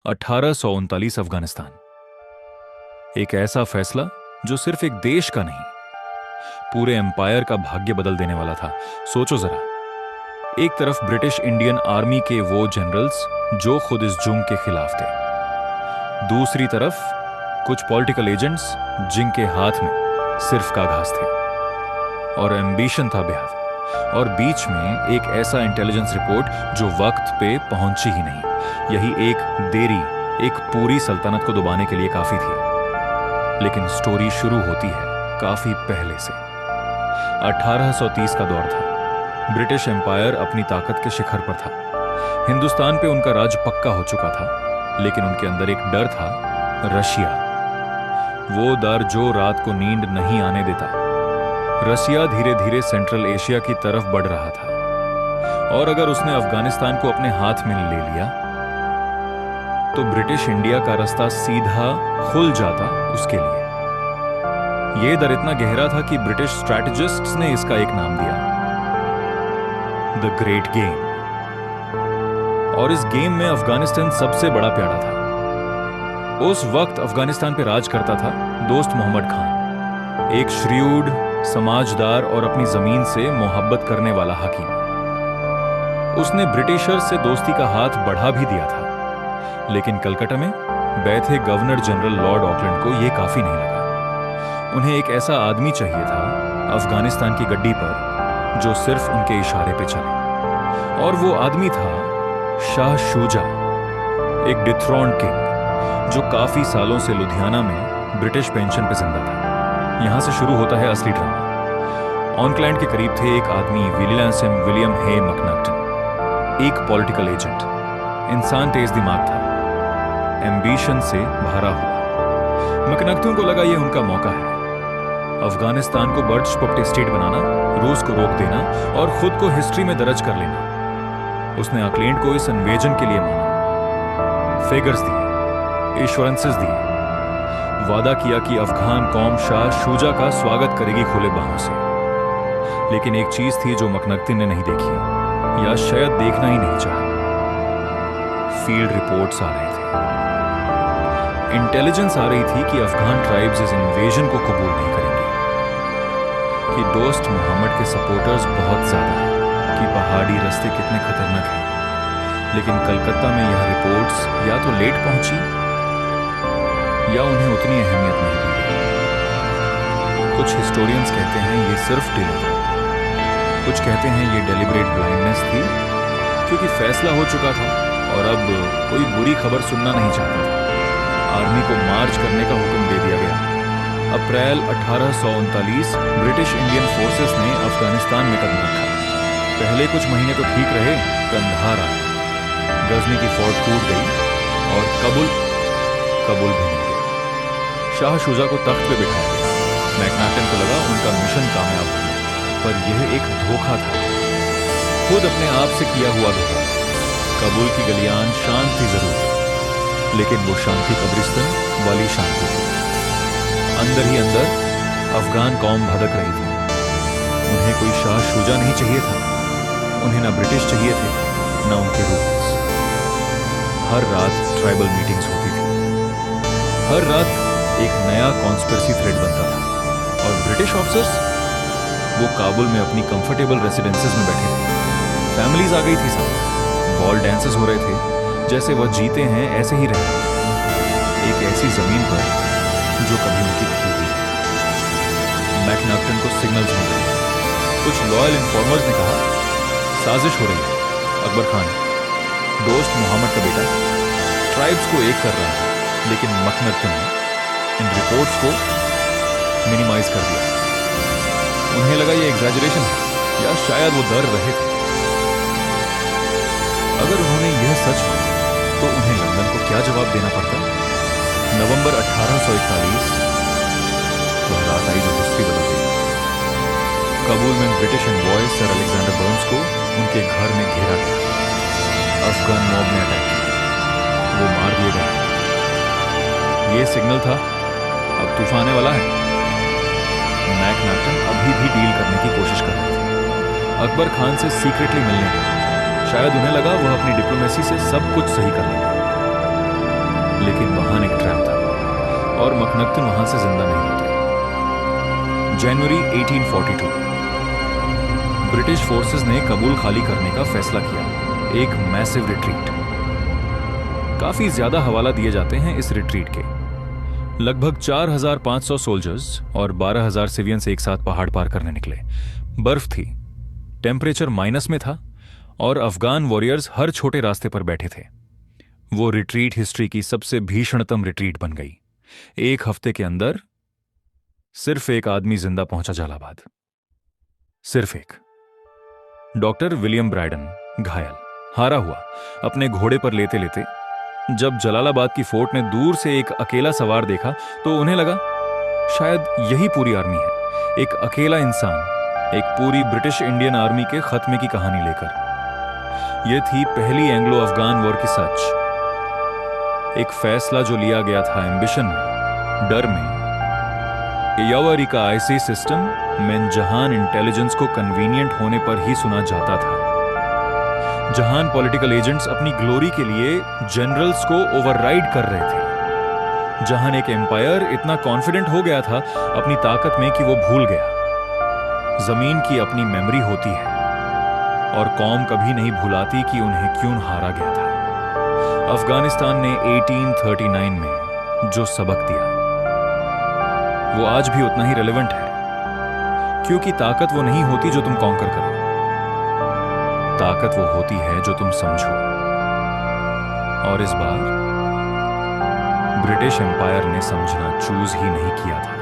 1839 अफगानिस्तान। एक ऐसा फैसला जो सिर्फ एक देश का नहीं, पूरे एम्पायर का भाग्य बदल देने वाला था। सोचो जरा, एक तरफ ब्रिटिश इंडियन आर्मी के वो जनरल्स जो खुद इस जुर्म के खिलाफ थे, दूसरी तरफ कुछ पॉलिटिकल एजेंट्स जिनके हाथ में सिर्फ कागज थे और एम्बिशन था बेहद, और बीच में एक ऐसा इंटेलिजेंस रिपोर्ट जो वक्त पे पहुंची ही नहीं। यही एक देरी एक पूरी सल्तनत को दबाने के लिए काफी थी। लेकिन स्टोरी शुरू होती है काफी पहले से। 1830 का दौर था। ब्रिटिश एम्पायर अपनी ताकत के शिखर पर था। हिंदुस्तान पे उनका राज पक्का हो चुका था, लेकिन उनके अंदर एक डर था, रशिया। वो डर जो रात को नींद नहीं आने देता। रशिया धीरे धीरे सेंट्रल एशिया की तरफ बढ़ रहा था, और अगर उसने अफगानिस्तान को अपने हाथ में ले लिया तो ब्रिटिश इंडिया का रास्ता सीधा खुल जाता उसके लिए। यह डर इतना गहरा था कि ब्रिटिश स्ट्रैटेजिस्ट्स ने इसका एक नाम दिया, द ग्रेट गेम। और इस गेम में अफगानिस्तान सबसे बड़ा प्यादा था। उस वक्त अफगानिस्तान पे राज करता था दोस्त मोहम्मद खान, एक श्रीउड, समाजदार और अपनी जमीन से मोहब्बत करने वाला हकीम। उसने ब्रिटिशर से दोस्ती का हाथ बढ़ा भी दिया था, लेकिन कलकत्ता में बैठे गवर्नर जनरल लॉर्ड ऑकलैंड को यह काफी नहीं लगा। उन्हें एक ऐसा आदमी चाहिए था अफगानिस्तान की गड्डी पर जो सिर्फ उनके इशारे पे चले, और वो आदमी था शाह शुजा, एक डिथ्रोन्ड किंग जो काफी सालों से लुधियाना में ब्रिटिश पेंशन पे जिंदा था। यहां से शुरू होता है असली ड्रामा। ऑकलैंड के करीब थे एक आदमी, विलियम हे मैकनागटन, एक पॉलिटिकल एजेंट, इंसान तेज दिमाग था, एम्बिशन से भरा हुआ। मैकनागटन को लगा यह उनका मौका है, अफगानिस्तान को बर्च पुप्टे स्टेट बनाना, रूस को रोक देना और खुद को हिस्ट्री में दर्ज कर लेना। उसने ऑकलैंड को इस इन्वेजन के लिए माना, फिगर्स दिए, एश्योरेंसेस दिए, वादा किया कि अफगान कौम शाह शुजा का स्वागत करेगी खुले बाहों से। लेकिन एक चीज थी जो मैकनागटन ने नहीं देखी, या शायद देखना ही नहीं चाहा। फील्ड रिपोर्ट्स आ रहे थे, इंटेलिजेंस आ रही थी कि अफगान ट्राइब्स इस इन्वेजन को कबूल नहीं करेंगे, कि दोस्त मोहम्मद के सपोर्टर्स बहुत ज्यादा हैं, कि पहाड़ी रास्ते कितने खतरनाक हैं। लेकिन कलकत्ता में यह रिपोर्ट्स या तो लेट पहुंची या उन्हें उतनी अहमियत नहीं दी गई। कुछ हिस्टोरियंस कहते हैं ये सिर्फ डिले था, कुछ कहते हैं ये डेलिब्रेट ब्लाइंडनेस थी, क्योंकि फैसला हो चुका था और अब कोई बुरी खबर सुनना नहीं चाहता था। आर्मी को मार्च करने का हुक्म दे दिया गया। अप्रैल 1839 ब्रिटिश इंडियन फोर्सेस ने अफगानिस्तान में कदम रखा। पहले कुछ महीने तो ठीक रहे, कंधार आ गया, गजनी की फोर्ट टूट गई और काबुल भी नहीं गया। शाह शुजा को तख्त पे बिठाया गया। मैकनागटन को लगा उनका मिशन कामयाब हो गया, पर यह एक धोखा था, खुद अपने आप से किया हुआ धोखा। काबुल की गलियान शांत थी जरूर, लेकिन वो शांति कब्रिस्तान वाली शांति थी। अंदर ही अंदर अफगान कौम भड़क रही थी। उन्हें कोई शाह शुजा नहीं चाहिए था, उन्हें ना ब्रिटिश चाहिए थे, ना उनके रूल्स। हर रात ट्राइबल मीटिंग्स होती थी, हर रात एक नया कॉन्स्पिरेसी थ्रेड बनता था, और ब्रिटिश ऑफिसर्स वो काबुल में अपनी कंफर्टेबल रेसिडेंसेस में बैठे थे। फैमिलीज आ गई थी साथ, बॉल डांसेस हो रहे थे, जैसे वह जीते हैं ऐसे ही रहे, एक ऐसी जमीन पर जो कभी उनकी थी ही। मैकनागटन को सिग्नल्स मिल गए। कुछ लॉयल इन्फॉर्मर्स ने कहा साजिश हो रही है। अकबर खान, दोस्त मोहम्मद का बेटा, ट्राइब्स को एक कर रहा है, लेकिन मैकनागटन ने इन रिपोर्ट्स को मिनिमाइज कर दिया। उन्हें लगा ये एग्जैजरेशन है, या शायद वो डर रहे थे। अगर उन्होंने यह सच माना तो उन्हें लंदन को क्या जवाब देना पड़ता। नवंबर 1841 वह रात आई जो हिस्ट्री बदल गई। काबुल में British envoy sir Alexander Burns को उनके घर में घेरा गया। अफगान मॉब ने अटैक किया, वो मार दिए गए। ये सिग्नल था अब तूफान आने वाला है। मैकनागटन अभी भी डील करने की कोशिश कर रहे थे। अकबर खान से सीक्रेटली मिलने गए। शायद उन्हें लगा वह अपनी डिप्लोमेसी से सब कुछ सही कर लेंगे। लेकिन वहां एक ट्रैप था और मखनक्तन वहां से जिंदा नहीं होते। जनवरी 1842 ब्रिटिश फोर्सेस ने कबूल खाली करने का फैसला किया, एक मैसिव रिट्रीट। काफी ज्यादा हवाला दिए जाते हैं इस रिट्रीट के। लगभग 4,500 सोल्जर्स और 12,000 सिविलियंस एक साथ पहाड़ पार करने निकले। बर्फ थी, टेम्परेचर माइनस में था और अफगान वॉरियर्स हर छोटे रास्ते पर बैठे थे। वो रिट्रीट हिस्ट्री की सबसे भीषणतम रिट्रीट बन गई। एक हफ्ते के अंदर सिर्फ एक आदमी जिंदा पहुंचा जलालाबाद, सिर्फ एक। डॉक्टर विलियम ब्राइडन घायल, हारा हुआ, अपने घोड़े पर लेते लेते जब जलालाबाद की फोर्ट ने दूर से एक अकेला सवार देखा तो उन्हें लगा शायद यही पूरी आर्मी है। एक अकेला इंसान एक पूरी ब्रिटिश इंडियन आर्मी के खत्मे की कहानी लेकर। यह थी पहली एंग्लो अफगान वॉर की सच। एक फैसला जो लिया गया था एम्बिशन में, डर में। यावरी का आईसी सिस्टम में जहान इंटेलिजेंस को कन्वीनियंट होने पर ही सुना जाता था। जहान पॉलिटिकल एजेंट्स अपनी ग्लोरी के लिए जनरल्स को ओवरराइड कर रहे थे। जहान एक एम्पायर इतना कॉन्फिडेंट हो गया था अपनी ताकत में कि वो भूल गया जमीन की अपनी मेमोरी होती है और कौम कभी नहीं भुलाती कि उन्हें क्यों हारा गया था। अफगानिस्तान ने 1839 में जो सबक दिया वो आज भी उतना ही रेलेवेंट है, क्योंकि ताकत वो नहीं होती जो तुम कॉन्कर करो, ताकत वो होती है जो तुम समझो। और इस बार ब्रिटिश एम्पायर ने समझना चूज ही नहीं किया था।